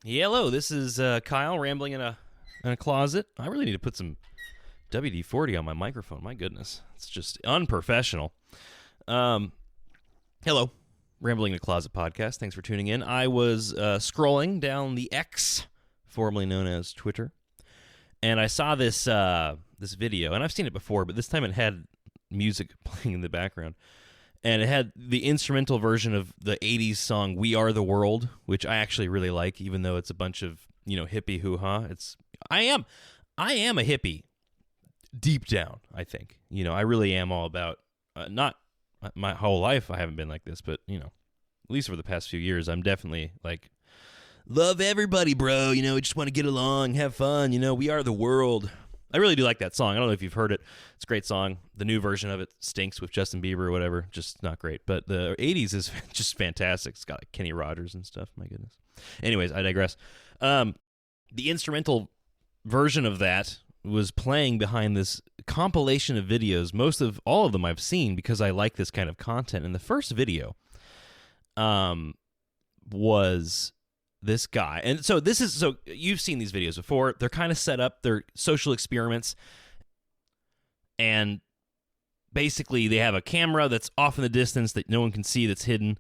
Yeah, hello, this is Kyle rambling in a closet. I really need to put some WD-40 on my microphone. My goodness, it's just unprofessional. Hello, Rambling in a Closet podcast. Thanks for tuning in. I was scrolling down the X, formerly known as Twitter, and I saw this this video, and I've seen it before, but this time it had music playing in the background. And it had the instrumental version of the 80s song We Are the World, which I actually really like, even though it's a bunch of, hippie hoo-ha. I am a hippie deep down, I think. I really am all about, not my whole life I haven't been like this, but, at least for the past few years, I'm definitely like, love everybody, bro. We just want to get along, have fun. We are the world. I really do like that song. I don't know if you've heard it. It's a great song. The new version of it stinks with Justin Bieber or whatever. Just not great. But the 80s is just fantastic. It's got like Kenny Rogers and stuff. My goodness. Anyways, I digress. The instrumental version of that was playing behind this compilation of videos. All of them I've seen because I like this kind of content. And the first video was this guy. And so you've seen these videos before. They're kind of set up. They're social experiments. And basically they have a camera that's off in the distance that no one can see, that's hidden.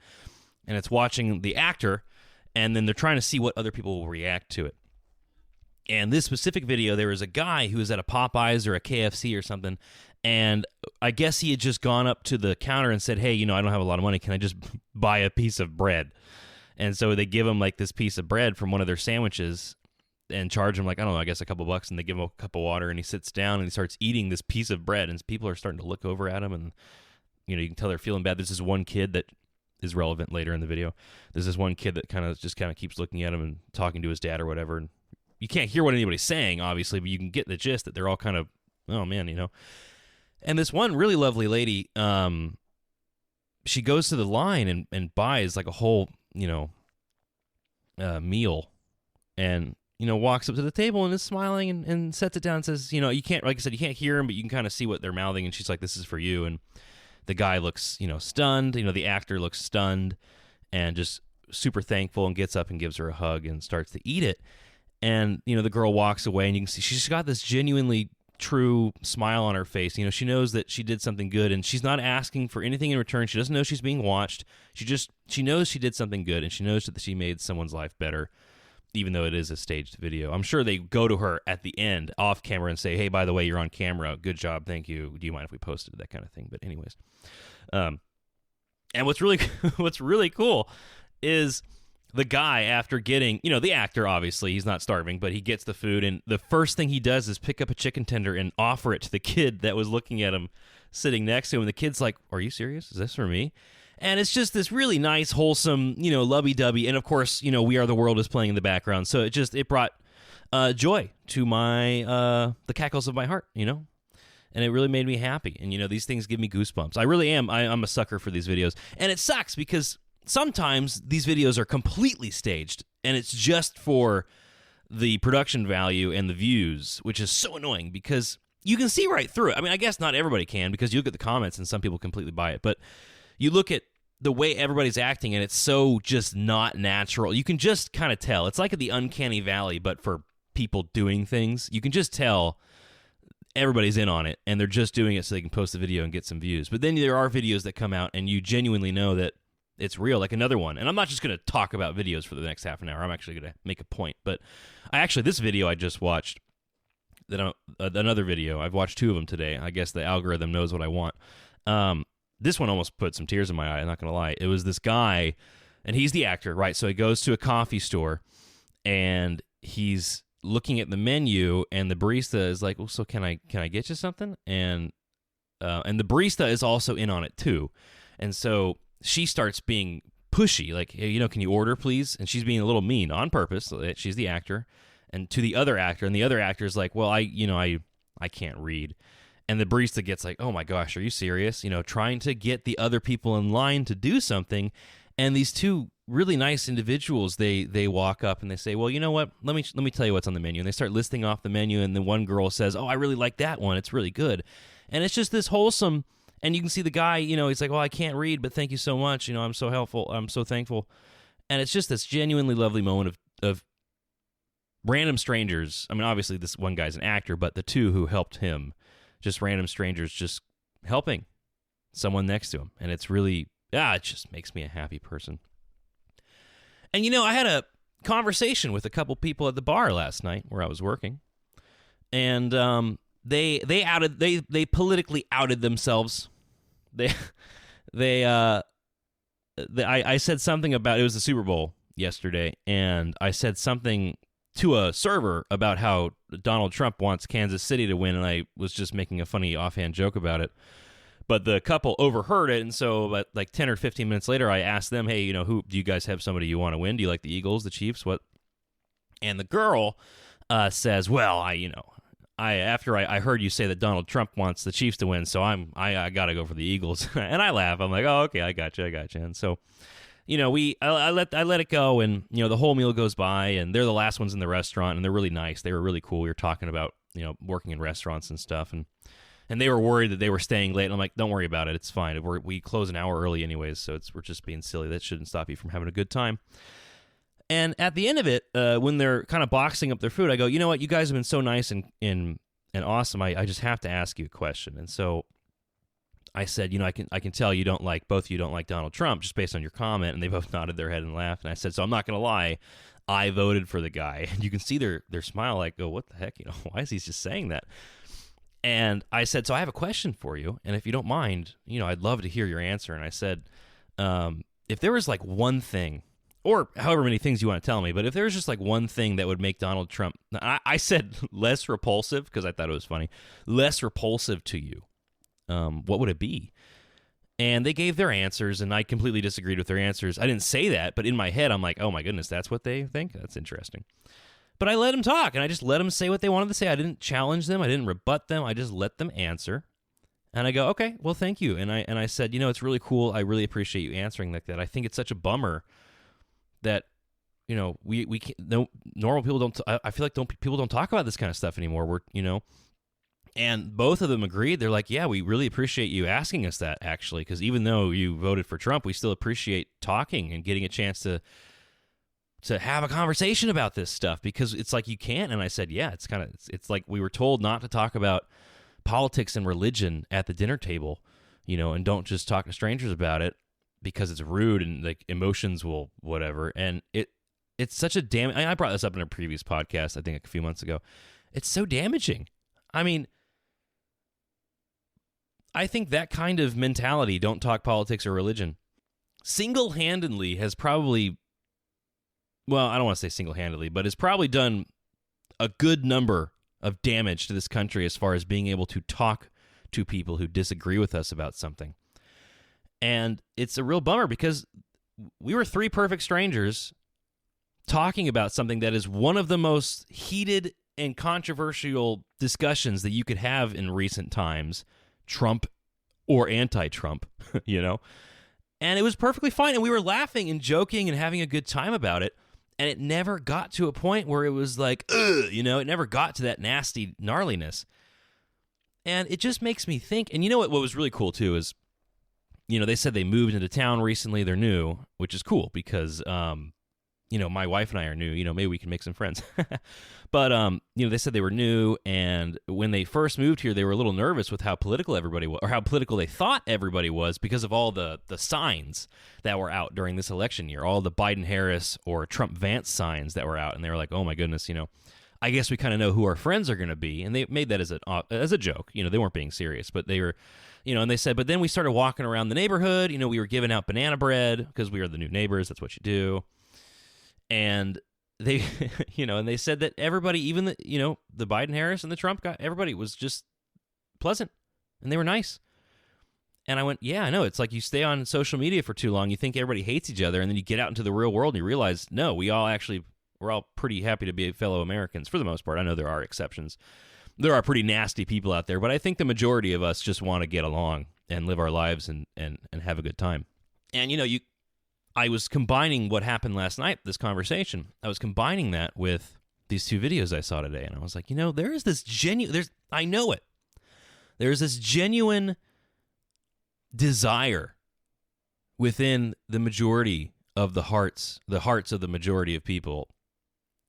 And it's watching the actor. And then they're trying to see what other people will react to it. And this specific video, there was a guy who was at a Popeyes or a KFC or something. And I guess he had just gone up to the counter and said, hey, I don't have a lot of money. Can I just buy a piece of bread? And so they give him like this piece of bread from one of their sandwiches and charge him like, I don't know, I guess a couple bucks, and they give him a cup of water, and he sits down and he starts eating this piece of bread, and people are starting to look over at him, and you can tell they're feeling bad. There's this one kid that is relevant later in the video. There's this one kid that kind of keeps looking at him and talking to his dad or whatever, and you can't hear what anybody's saying, obviously, but you can get the gist that they're all kind of, oh man, And this one really lovely lady, she goes to the line and buys like a whole meal, and walks up to the table and is smiling and sets it down and says, you can't, like I said, you can't hear him, but you can kind of see what they're mouthing, and she's like, this is for you. And the guy looks stunned, the actor looks stunned and just super thankful, and gets up and gives her a hug and starts to eat it. And the girl walks away, and you can see she's got this genuinely true smile on her face. She knows that she did something good, and she's not asking for anything in return. She doesn't know she's being watched. She knows she did something good, and she knows that she made someone's life better, even though it is a staged video. I'm sure they go to her at the end off camera and say, hey, by the way, you're on camera. Good job. Thank you. Do you mind if we posted it? That kind of thing. But anyways, and what's really cool is the guy, after getting, the actor, obviously, he's not starving, but he gets the food, and the first thing he does is pick up a chicken tender and offer it to the kid that was looking at him sitting next to him. And the kid's like, are you serious? Is this for me? And it's just this really nice, wholesome, lovey-dovey. And of course, We Are the World is playing in the background. So it brought joy to the cackles of my heart, And it really made me happy. And, these things give me goosebumps. I really am. I'm a sucker for these videos. And it sucks because sometimes these videos are completely staged, and it's just for the production value and the views, which is so annoying because you can see right through it. I mean, I guess not everybody can, because you look at the comments and some people completely buy it, but you look at the way everybody's acting and it's so just not natural. You can just kind of tell. It's like the uncanny valley, but for people doing things. You can just tell everybody's in on it, and they're just doing it so they can post the video and get some views. But then there are videos that come out and you genuinely know that it's real, like another one. And I'm not just going to talk about videos for the next half an hour. I'm actually going to make a point. But this video I just watched, another video, I've watched two of them today. I guess the algorithm knows what I want. This one almost put some tears in my eye, I'm not going to lie. It was this guy, and he's the actor, right? So he goes to a coffee store, and he's looking at the menu, and the barista is like, well, so can I get you something? And the barista is also in on it too. And so she starts being pushy, like, hey, can you order, please? And she's being a little mean on purpose. She's the actor, and to the other actor, and the other actor is like, well, I can't read. And the barista gets like, oh my gosh, are you serious? Trying to get the other people in line to do something. And these two really nice individuals, they walk up and they say, well, you know what? Let me tell you what's on the menu. And they start listing off the menu, and the one girl says, oh, I really like that one. It's really good. And it's just this wholesome. And you can see the guy, he's like, well, I can't read, but thank you so much. I'm so helpful. I'm so thankful. And it's just this genuinely lovely moment of random strangers. I mean, obviously this one guy's an actor, but the two who helped him, just random strangers, just helping someone next to him, and it's really it just makes me a happy person. And I had a conversation with a couple people at the bar last night where I was working, and they politically outed themselves. I said something about, it was the Super Bowl yesterday, and I said something to a server about how Donald Trump wants Kansas City to win, and I was just making a funny offhand joke about it. But the couple overheard it, and so like 10 or 15 minutes later, I asked them, hey, who do you guys have somebody you want to win? Do you like the Eagles, the Chiefs, what? And the girl says, well, after I heard you say that Donald Trump wants the Chiefs to win, so I got to go for the Eagles. And I laugh. I'm like, oh, okay, I got you. And so, I let it go, and the whole meal goes by, and they're the last ones in the restaurant, and they're really nice. They were really cool. We were talking about working in restaurants and stuff, and they were worried that they were staying late. And I'm like, don't worry about it. It's fine. We close an hour early anyways, so we're just being silly. That shouldn't stop you from having a good time. And at the end of it, when they're kind of boxing up their food, I go, you know what? You guys have been so nice and awesome. I just have to ask you a question. And so I said, I can tell both of you don't like Donald Trump just based on your comment. And they both nodded their head and laughed. And I said, so I'm not going to lie. I voted for the guy. And you can see their smile like, oh, what the heck? Why is he just saying that? And I said, so I have a question for you. And if you don't mind, I'd love to hear your answer. And I said, if there was like one thing, or however many things you want to tell me, but if there was just like one thing that would make Donald Trump, I said less repulsive because I thought it was funny, less repulsive to you, what would it be? And they gave their answers, and I completely disagreed with their answers. I didn't say that, but in my head, I'm like, oh my goodness, that's what they think? That's interesting. But I let them talk, and I just let them say what they wanted to say. I didn't challenge them. I didn't rebut them. I just let them answer. And I go, okay, well, thank you. And I said, it's really cool. I really appreciate you answering like that. I think it's such a bummer that, we can't, no, normal people don't, I feel like people don't talk about this kind of stuff anymore. And both of them agreed. They're like, yeah, we really appreciate you asking us that, actually, because even though you voted for Trump, we still appreciate talking and getting a chance to have a conversation about this stuff, because it's like you can't. And I said, yeah, it's like we were told not to talk about politics and religion at the dinner table, and don't just talk to strangers about it because it's rude and like emotions will whatever. And it's such a I brought this up in a previous podcast, I think a few months ago. It's so damaging. I mean, I think that kind of mentality, don't talk politics or religion, single-handedly has probably, well, I don't want to say single-handedly, but has probably done a good number of damage to this country as far as being able to talk to people who disagree with us about something. And it's a real bummer because we were three perfect strangers talking about something that is one of the most heated and controversial discussions that you could have in recent times, Trump or anti-Trump, And it was perfectly fine, and we were laughing and joking and having a good time about it. And it never got to a point where it was like, ugh, it never got to that nasty gnarliness. And it just makes me think, and what was really cool too is, they said they moved into town recently. They're new, which is cool because, my wife and I are new. Maybe we can make some friends. But, they said they were new, and when they first moved here, they were a little nervous with how political everybody was, or how political they thought everybody was because of all the signs that were out during this election year, all the Biden-Harris or Trump-Vance signs that were out, and they were like, oh my goodness, I guess we kind of know who our friends are going to be, and they made that as a joke. They weren't being serious, but they were, and they said, but then we started walking around the neighborhood. We were giving out banana bread because we were the new neighbors. That's what you do. And they, and they said that everybody, even the Biden-Harris and the Trump guy, everybody was just pleasant and they were nice. And I went, yeah, I know. It's like you stay on social media for too long. You think everybody hates each other. And then you get out into the real world and you realize, no, we're all pretty happy to be fellow Americans for the most part. I know there are exceptions. There are pretty nasty people out there, but I think the majority of us just want to get along and live our lives and have a good time. And, I was combining what happened last night, this conversation. I was combining that with these two videos I saw today. And I was like, there is this I know it. There's this genuine desire within the majority of the hearts of the majority of people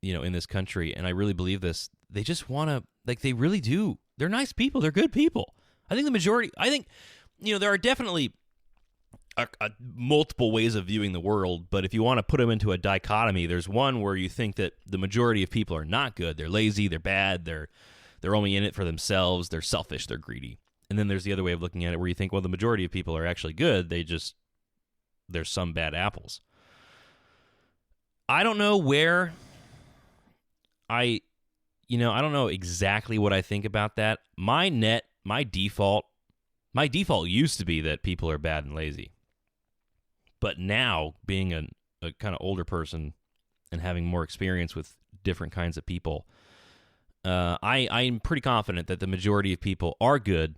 in this country, and I really believe this, they just want to, like, they really do. They're nice people. They're good people. I think the majority, there are definitely multiple ways of viewing the world, but if you want to put them into a dichotomy, there's one where you think that the majority of people are not good. They're lazy, they're bad, they're only in it for themselves, they're selfish, they're greedy. And then there's the other way of looking at it where you think, well, the majority of people are actually good. There's some bad apples. I don't know where I don't know exactly what I think about that. My default used to be that people are bad and lazy. But now, being a kind of older person and having more experience with different kinds of people, I'm pretty confident that the majority of people are good.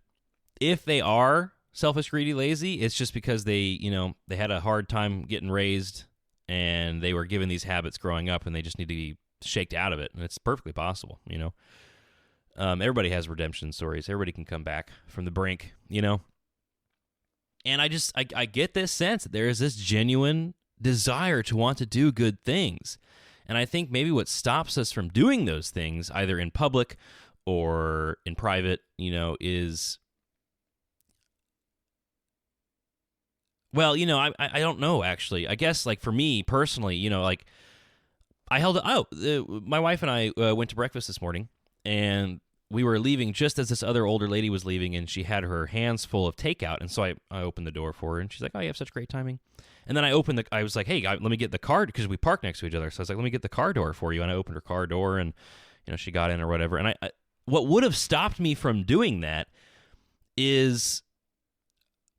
If they are selfish, greedy, lazy, it's just because they had a hard time getting raised and they were given these habits growing up and they just need to be shaked out of it. And it's perfectly possible, Everybody has redemption stories. Everybody can come back from the brink, And I get this sense that there is this genuine desire to want to do good things. And I think maybe what stops us from doing those things, either in public or in private, is, well, I don't know, actually. I guess, like, for me personally, like, my wife and I went to breakfast this morning, and we were leaving just as this other older lady was leaving, and she had her hands full of takeout. And so I opened the door for her, and she's like, "Oh, you have such great timing." And then I was like, "Hey, let me get the car," because we park next to each other. So I was like, "Let me get the car door for you." And I opened her car door, and she got in or whatever. And I what would have stopped me from doing that is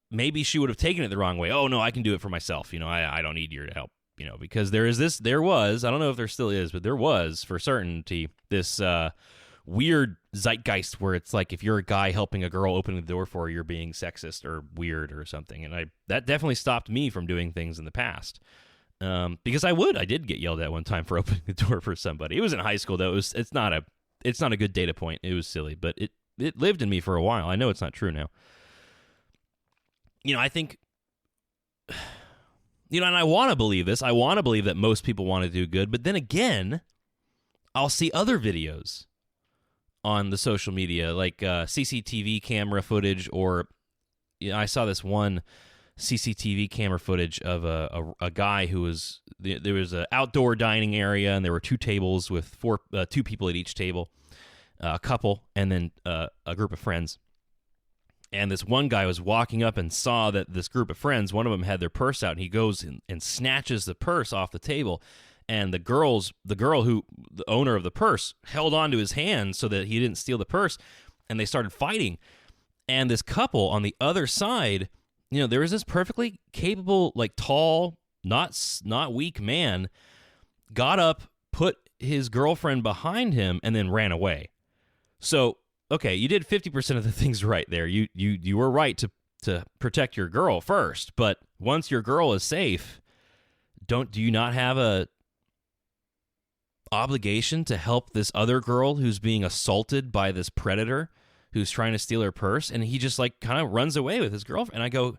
maybe she would have taken it the wrong way. "Oh no, I can do it for myself. I don't need your help." Because there was, I don't know if there still is, but there was for certainty this weird zeitgeist where it's like if you're a guy helping a girl opening the door for her, you're being sexist or weird or something. And that definitely stopped me from doing things in the past. Because I did get yelled at one time for opening the door for somebody. It was in high school though. It's not a good data point. It was silly, but it lived in me for a while. I know it's not true now. I think, and I want to believe this. I want to believe that most people want to do good, but then again, I'll see other videos on the social media, like CCTV camera footage, or I saw this one CCTV camera footage of a guy who was, there was an outdoor dining area, and there were two tables with two people at each table, a couple, and then a group of friends. And this one guy was walking up and saw that this group of friends, one of them had their purse out, and he goes and snatches the purse off the table. And the girl who, the owner of the purse, held onto his hand so that he didn't steal the purse, and they started fighting. And this couple on the other side, there was this perfectly capable, like, tall, not weak man, got up, put his girlfriend behind him, and then ran away. So, okay, you did 50% of the things right there. You were right to protect your girl first, but once your girl is safe, do you not have a obligation to help this other girl who's being assaulted by this predator who's trying to steal her purse? And he just, like, kind of runs away with his girlfriend. And I go,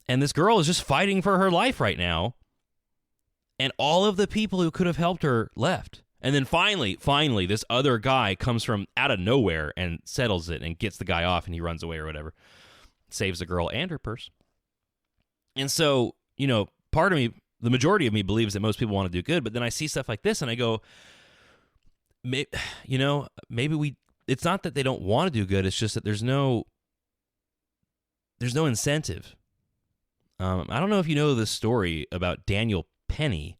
and this girl is just fighting for her life right now, and all of the people who could have helped her left. And then finally, this other guy comes from out of nowhere and settles it and gets the guy off, and he runs away or whatever, saves the girl and her purse. And so, part of me, the majority of me, believes that most people want to do good, but then I see stuff like this and I go, maybe it's not that they don't want to do good, it's just that there's no incentive. I don't know if you know this story about Daniel Penny.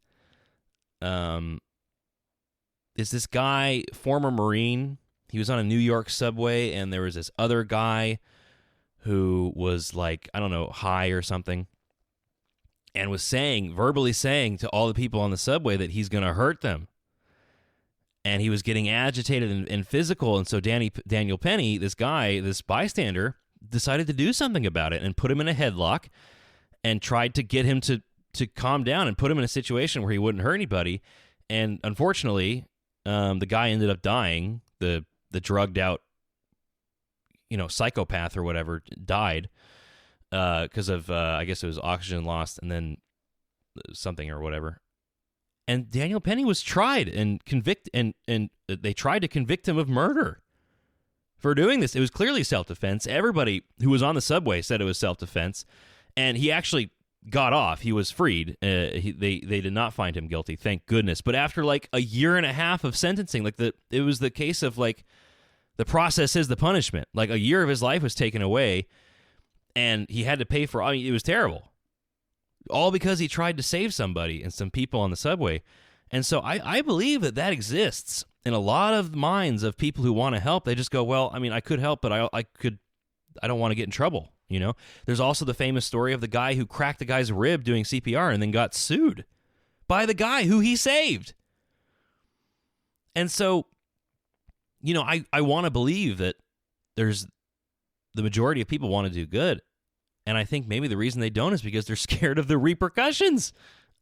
Is this guy, former Marine, he was on a New York subway, and there was this other guy who was, like, I don't know, high or something, and was verbally saying to all the people on the subway that he's going to hurt them. And he was getting agitated and physical, and so Daniel Penny, this guy, this bystander, decided to do something about it and put him in a headlock and tried to get him to calm down and put him in a situation where he wouldn't hurt anybody. And unfortunately, the guy ended up dying. The drugged out, psychopath or whatever died because of I guess it was oxygen lost and then something or whatever. And Daniel Penny was tried and they tried to convict him of murder for doing this. It was clearly self-defense. Everybody who was on the subway said it was self-defense, and he actually got off. He was freed. They did not find him guilty, thank goodness. But after like a year and a half of sentencing, it was the case of like the process is the punishment. Like a year of his life was taken away, and he had to pay for. I mean, it was terrible. All because he tried to save somebody and some people on the subway. And so I believe that exists in a lot of minds of people who want to help. They just go, well, I mean, I could help, but I don't want to get in trouble, you know? There's also the famous story of the guy who cracked the guy's rib doing CPR and then got sued by the guy who he saved. And so, you know, I want to believe that the majority of people want to do good. And I think maybe the reason they don't is because they're scared of the repercussions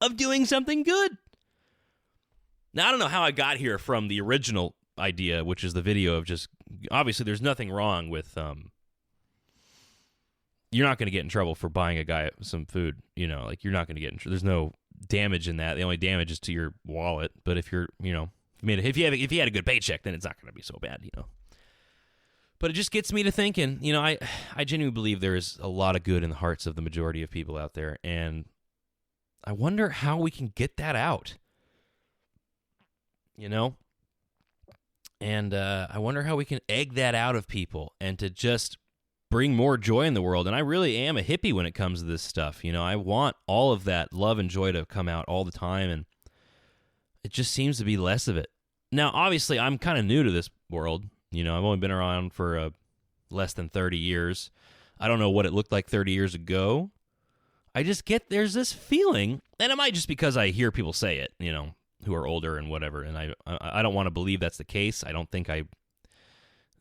of doing something good. Now, I don't know how I got here from the original idea, which is the video of just, obviously there's nothing wrong with, you're not going to get in trouble for buying a guy some food, you know, like you're not going to get in trouble. There's no damage in that. The only damage is to your wallet. But if you're, you know, if you had a good paycheck, then it's not going to be so bad, you know. But it just gets me to thinking, you know, I genuinely believe there is a lot of good in the hearts of the majority of people out there, and I wonder how we can get that out, you know? And I wonder how we can egg that out of people and to just bring more joy in the world. And I really am a hippie when it comes to this stuff, you know? I want all of that love and joy to come out all the time, and it just seems to be less of it. Now, obviously, I'm kind of new to this world. You know, I've only been around for less than 30 years. I don't know what it looked like 30 years ago. I just there's this feeling, and it might just because I hear people say it, you know, who are older and whatever, and I don't want to believe that's the case. I don't think I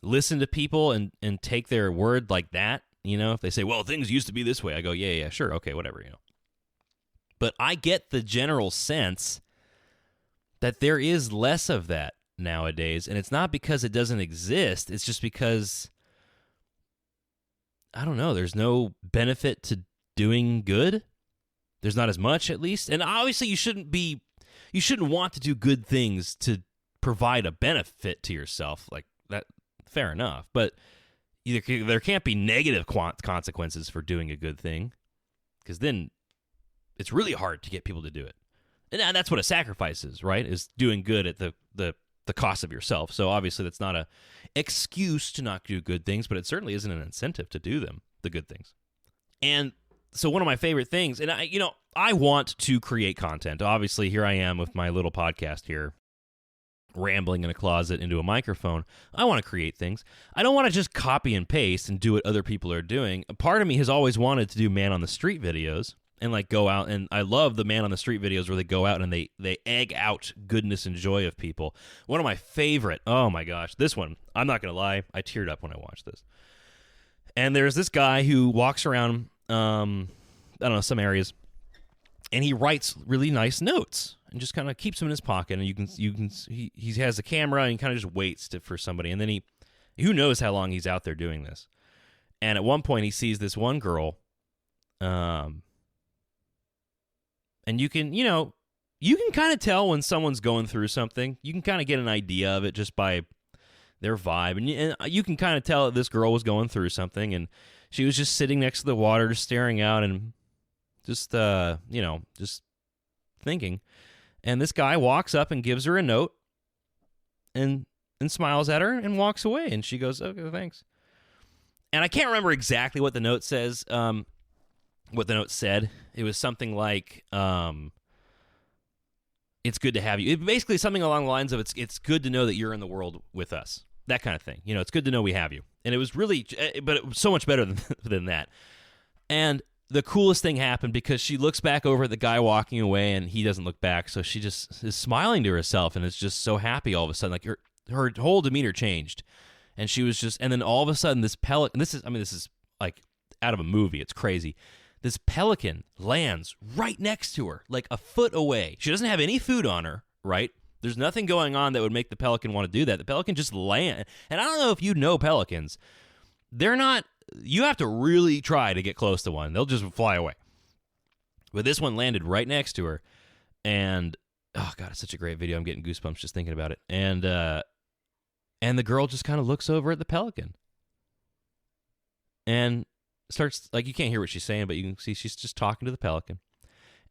listen to people and take their word like that, you know. If they say, well, things used to be this way, I go, yeah, sure, okay, whatever, you know. But I get the general sense that there is less of that nowadays, and it's not because it doesn't exist. It's just because, I don't know, there's no benefit to doing good. There's not as much, at least. And obviously you shouldn't want to do good things to provide a benefit to yourself, like that. Fair enough, but there can't be negative consequences for doing a good thing, because then it's really hard to get people to do it. And that's what a sacrifice is, right? Is doing good at the cost of yourself. So obviously that's not an excuse to not do good things, but it certainly isn't an incentive to do the good things. And so one of my favorite things, and I want to create content. Obviously, here I am with my little podcast here, rambling in a closet into a microphone. I want to create things. I don't want to just copy and paste and do what other people are doing. A part of me has always wanted to do man on the street videos and like go out, and I love the man on the street videos where they go out and they egg out goodness and joy of people. One of my favorite, oh my gosh, this one, I'm not going to lie, I teared up when I watched this. And there's this guy who walks around, I don't know, some areas, and he writes really nice notes and just kind of keeps them in his pocket. And he has a camera and he kind of just waits for somebody. And then who knows how long he's out there doing this. And at one point he sees this one girl, and you can kind of tell when someone's going through something. You can kind of get an idea of it just by their vibe. And you can kind of tell that this girl was going through something, and she was just sitting next to the water, just staring out and just, just thinking. And this guy walks up and gives her a note and smiles at her and walks away. And she goes, okay, thanks. And I can't remember exactly what the note says, what the note said. It was something like, it's good to have you. It basically something along the lines of it's good to know that you're in the world with us. That kind of thing. You know, it's good to know we have you. And it was really, but it was so much better than that. And the coolest thing happened because she looks back over at the guy walking away and he doesn't look back. So she just is smiling to herself and is just so happy all of a sudden. Like her whole demeanor changed. And she was just, and then all of a sudden this pelican, this is like out of a movie. It's crazy. This pelican lands right next to her, like a foot away. She doesn't have any food on her, right? There's nothing going on that would make the pelican want to do that. The pelican just lands. And I don't know if you know pelicans. They're not, you have to really try to get close to one. They'll just fly away. But this one landed right next to her. And oh God, it's such a great video. I'm getting goosebumps just thinking about it. And the girl just kind of looks over at the pelican and starts, like, you can't hear what she's saying, but you can see she's just talking to the pelican.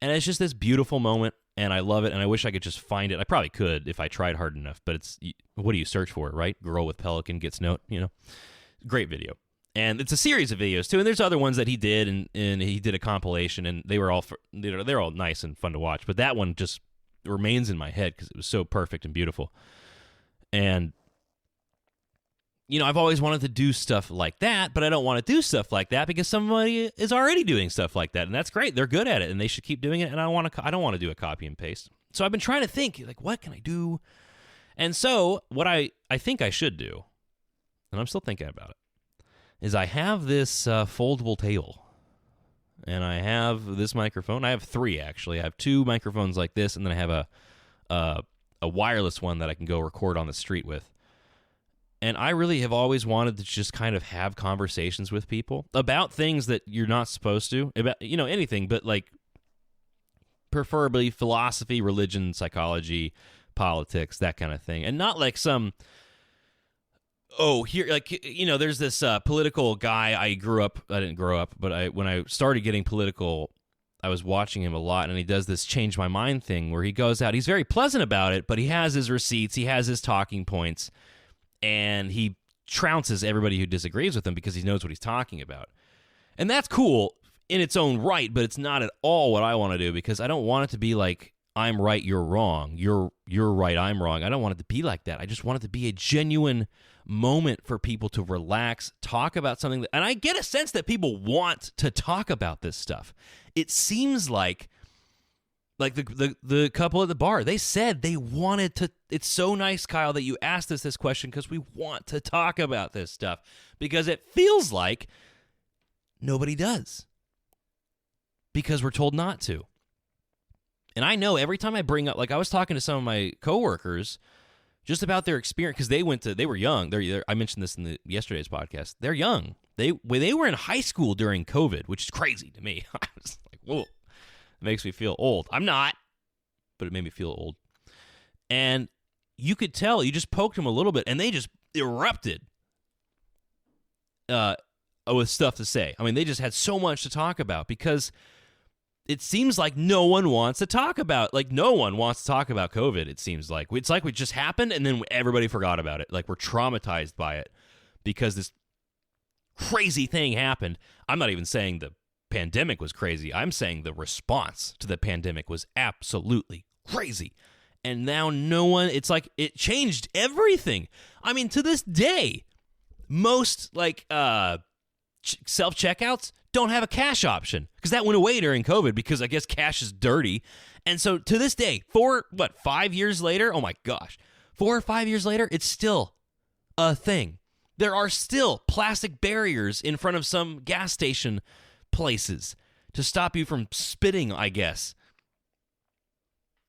And it's just this beautiful moment, and I love it, and I wish I could just find it. I probably could if I tried hard enough, but it's, what do you search for, right? Girl with pelican gets note, Great video. And it's a series of videos, too, and there's other ones that he did, and he did a compilation, and they were all, they're all nice and fun to watch, but that one just remains in my head because it was so perfect and beautiful. And I've always wanted to do stuff like that, but I don't want to do stuff like that because somebody is already doing stuff like that, and that's great. They're good at it, and they should keep doing it, and I don't want to do a copy and paste. So I've been trying to think, like, what can I do? And so what I think I should do, and I'm still thinking about it, is I have this foldable table, and I have this microphone. I have 3, actually. I have 2 microphones like this, and then I have a wireless one that I can go record on the street with. And I really have always wanted to just kind of have conversations with people about things that you're not supposed to, about, anything, but like preferably philosophy, religion, psychology, politics, that kind of thing. And not like some, there's this political guy I didn't grow up, but when I started getting political, I was watching him a lot, and he does this change my mind thing where he goes out, he's very pleasant about it, but he has his receipts, he has his talking points, and he trounces everybody who disagrees with him because he knows what he's talking about. And that's cool in its own right, but it's not at all what I want to do because I don't want it to be like, I'm right, you're wrong. You're right, I'm wrong. I don't want it to be like that. I just want it to be a genuine moment for people to relax, talk about something. And I get a sense that people want to talk about this stuff. It seems like the couple at the bar, they said they wanted to. It's so nice, Kyle, that you asked us this question because we want to talk about this stuff because it feels like nobody does because we're told not to. And I know every time I bring up, like I was talking to some of my coworkers just about their experience because they were young. I mentioned this in yesterday's podcast. They're young. They were in high school during COVID, which is crazy to me. I was like, whoa. It makes me feel old. I'm not, but it made me feel old. And you could tell, you just poked them a little bit, and they just erupted with stuff to say. I mean, they just had so much to talk about because it seems like no one wants to talk about, no one wants to talk about COVID, it seems like. It's like it just happened, and then everybody forgot about it. Like, we're traumatized by it because this crazy thing happened. I'm not even saying the pandemic was crazy. I'm saying the response to the pandemic was absolutely crazy. And now no one, it's like it changed everything. I mean, to this day, most self-checkouts don't have a cash option because that went away during COVID because I guess cash is dirty. And so to this day, 5 years later? Oh my gosh. 4 or 5 years later, it's still a thing. There are still plastic barriers in front of some gas station places to stop you from spitting, I guess.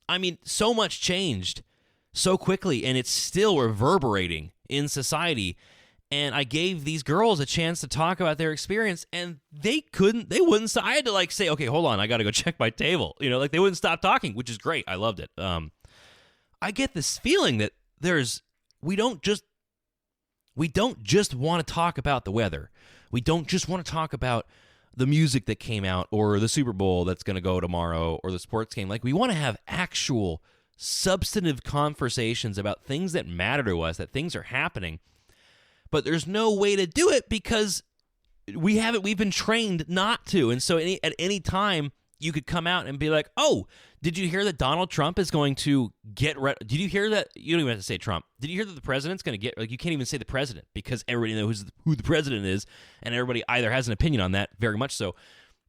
I mean, so much changed so quickly, and it's still reverberating in society. And I gave these girls a chance to talk about their experience, and they wouldn't stop. I had to say, okay, hold on, I got to go check my table. They wouldn't stop talking, which is great. I loved it. I get this feeling that we don't just want to talk about the weather. We don't just want to talk about the music that came out or the Super Bowl that's going to go tomorrow or the sports game. We want to have actual substantive conversations about things that matter to us, that things are happening. But there's no way to do it because we've been trained not to. And so at any time you could come out and be like, oh, did you hear that Donald Trump is going to get did you hear that? You don't even have to say Trump. Did you hear that the president's going to get, you can't even say the president because everybody knows who the president is, and everybody either has an opinion on that, very much so.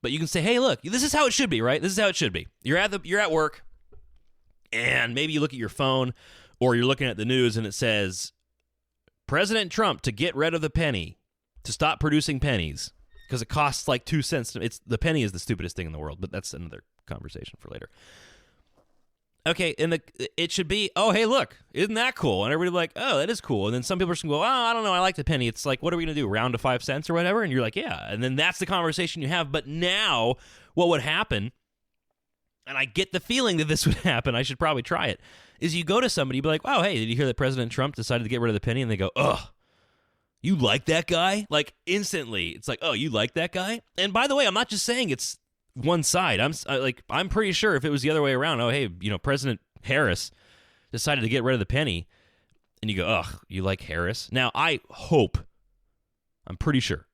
But you can say, hey, look, this is how it should be, right? This is how it should be. You're at work, and maybe you look at your phone, or you're looking at the news, and it says, President Trump to get rid of the penny, to stop producing pennies, because it costs 2 cents. The penny is the stupidest thing in the world, but that's another conversation for later. Okay, and it should be, oh, hey, look, isn't that cool? And everybody like, oh, that is cool. And then some people are just going to go, oh, I don't know, I like the penny. It's like, what are we going to do, round to 5 cents or whatever? And you're like, yeah. And then that's the conversation you have. But now what would happen, and I get the feeling that this would happen, I should probably try it, is you go to somebody, you be like, oh, hey, did you hear that President Trump decided to get rid of the penny? And they go, ugh, you like that guy? Like, instantly, it's like, oh, you like that guy? And by the way, I'm not just saying it's one side. I'm pretty sure if it was the other way around, oh, hey, President Harris decided to get rid of the penny, and you go, ugh, you like Harris? Now, I'm pretty sure,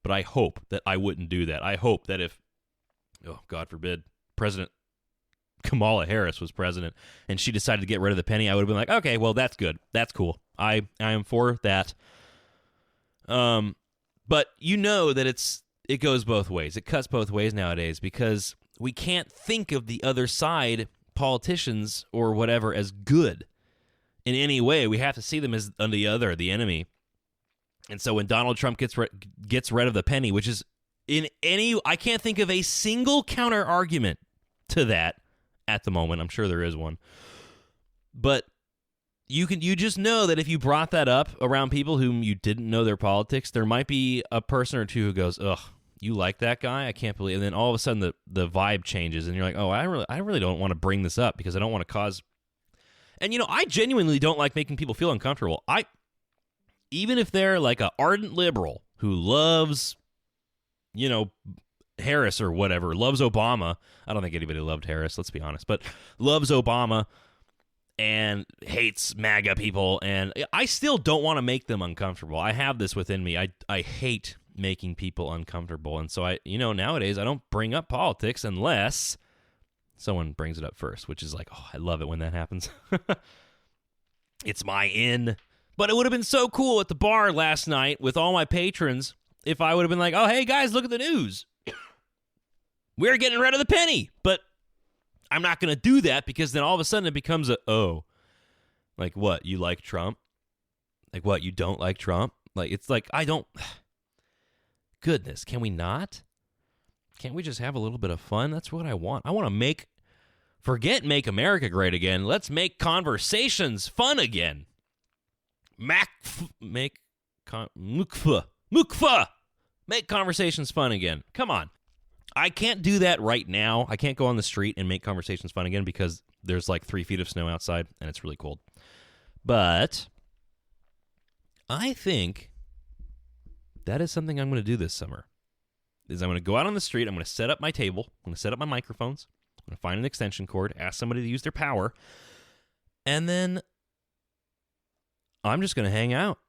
but I hope that I wouldn't do that. I hope that if, oh, God forbid, President Kamala Harris was president and she decided to get rid of the penny, I would have been like, okay, well, that's good. That's cool. I am for that. But that it goes both ways. It cuts both ways nowadays because we can't think of the other side, politicians or whatever, as good in any way. We have to see them as the enemy. And so when Donald Trump gets rid of the penny, which is I can't think of a single counter argument to that at the moment. I'm sure there is one. But you just know that if you brought that up around people whom you didn't know their politics, there might be a person or two who goes, ugh, you like that guy? I can't believe. And then all of a sudden the vibe changes and you're like, oh, I really don't want to bring this up because I don't want to cause. And I genuinely don't like making people feel uncomfortable. Even if they're like an ardent liberal who loves, Harris or whatever, loves Obama. I don't think anybody loved Harris, let's be honest, but loves Obama and hates MAGA people, and I still don't want to make them uncomfortable. I have this within me. I hate making people uncomfortable, and so nowadays I don't bring up politics unless someone brings it up first, which is like, oh, I love it when that happens. It's my in. But it would have been so cool at the bar last night with all my patrons if I would have been like, oh, hey, guys, look at the news. We're getting rid of the penny. But I'm not going to do that because then all of a sudden it becomes like what? You like Trump? Like what? You don't like Trump? Like, it's like, I don't. Goodness, can we not? Can't we just have a little bit of fun? That's what I want. I want to forget make America great again. Let's make conversations fun again. Make conversations fun again. Come on. I can't do that right now. I can't go on the street and make conversations fun again because there's like 3 feet of snow outside and it's really cold. But I think that is something I'm going to do this summer. I'm going to go out on the street. I'm going to set up my table. I'm going to set up my microphones. I'm going to find an extension cord, ask somebody to use their power, and then I'm just going to hang out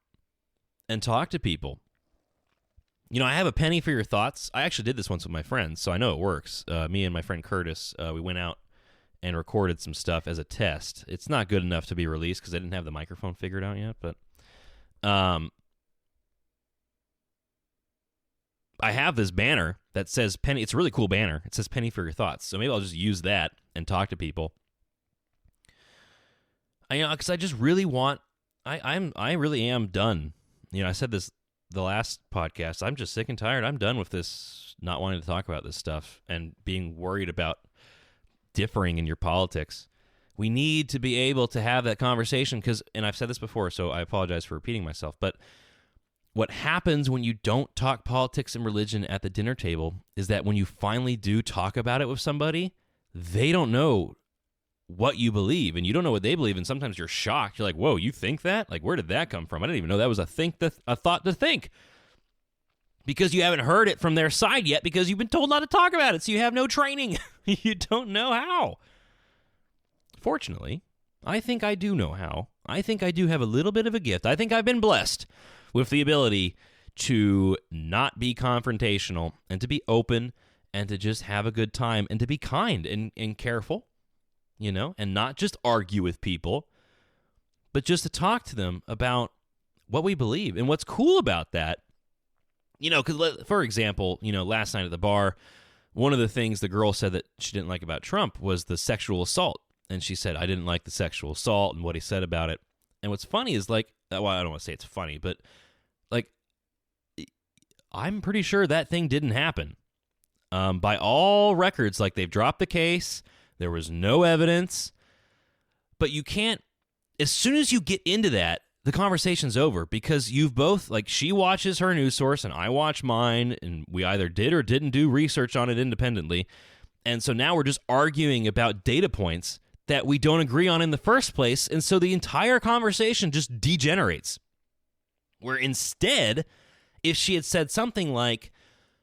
and talk to people. I have a penny for your thoughts. I actually did this once with my friends, so I know it works. Me and my friend Curtis, we went out and recorded some stuff as a test. It's not good enough to be released because I didn't have the microphone figured out yet, but I have this banner that says penny. It's a really cool banner. It says penny for your thoughts. So maybe I'll just use that and talk to people. Because I just really want, I really am done. I said this the last podcast. I'm just sick and tired. I'm done with this, not wanting to talk about this stuff and being worried about differing in your politics. We need to be able to have that conversation and I've said this before, so I apologize for repeating myself, but what happens when you don't talk politics and religion at the dinner table is that when you finally do talk about it with somebody, they don't know what you believe, and you don't know what they believe, and sometimes you're shocked. You're like, whoa, you think that? Like, where did that come from? I didn't even know that was a thought to think. Because you haven't heard it from their side yet because you've been told not to talk about it, so you have no training. You don't know how. Fortunately, I think I do know how. I think I do have a little bit of a gift. I think I've been blessed with the ability to not be confrontational and to be open and to just have a good time and to be kind and careful, and not just argue with people, but just to talk to them about what we believe. And what's cool about that, because, for example, last night at the bar, one of the things the girl said that she didn't like about Trump was the sexual assault. And she said, I didn't like the sexual assault and what he said about it. And what's funny is I don't want to say it's funny, but I'm pretty sure that thing didn't happen. By all records, they've dropped the case. There was no evidence. But you can't, as soon as you get into that, the conversation's over because you've both, she watches her news source and I watch mine, and we either did or didn't do research on it independently. And so now we're just arguing about data points that we don't agree on in the first place. And so the entire conversation just degenerates. Where instead, if she had said something like,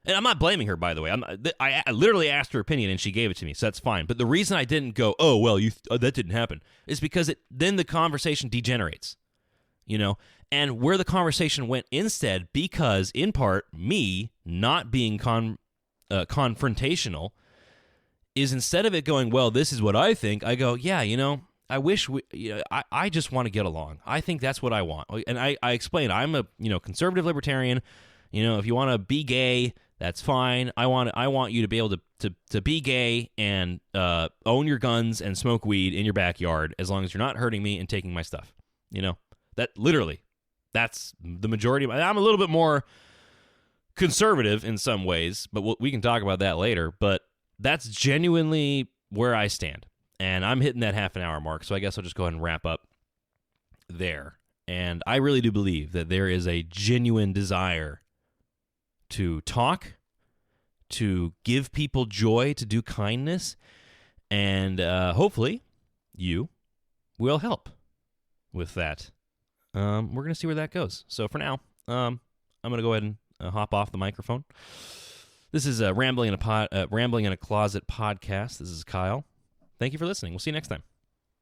and I'm not blaming her, by the way. I literally asked her opinion, and she gave it to me, so that's fine. But the reason I didn't go, oh, well, that didn't happen, is because then the conversation degenerates, And where the conversation went instead, because, in part, me not being confrontational, is instead of it going, well, this is what I think, I go, yeah, I wish I just want to get along. I think that's what I want. And I explain, I'm a, conservative libertarian. If you want to be gay, that's fine. I want you to be able to be gay and own your guns and smoke weed in your backyard as long as you're not hurting me and taking my stuff. That literally, that's the majority. I'm a little bit more conservative in some ways, but we can talk about that later. But that's genuinely where I stand. And I'm hitting that half an hour mark, so I guess I'll just go ahead and wrap up there. And I really do believe that there is a genuine desire to talk, to give people joy, to do kindness, and hopefully you will help with that. We're going to see where that goes. So for now, I'm going to go ahead and hop off the microphone. This is Rambling in a Closet podcast. This is Kyle. Thank you for listening. We'll see you next time.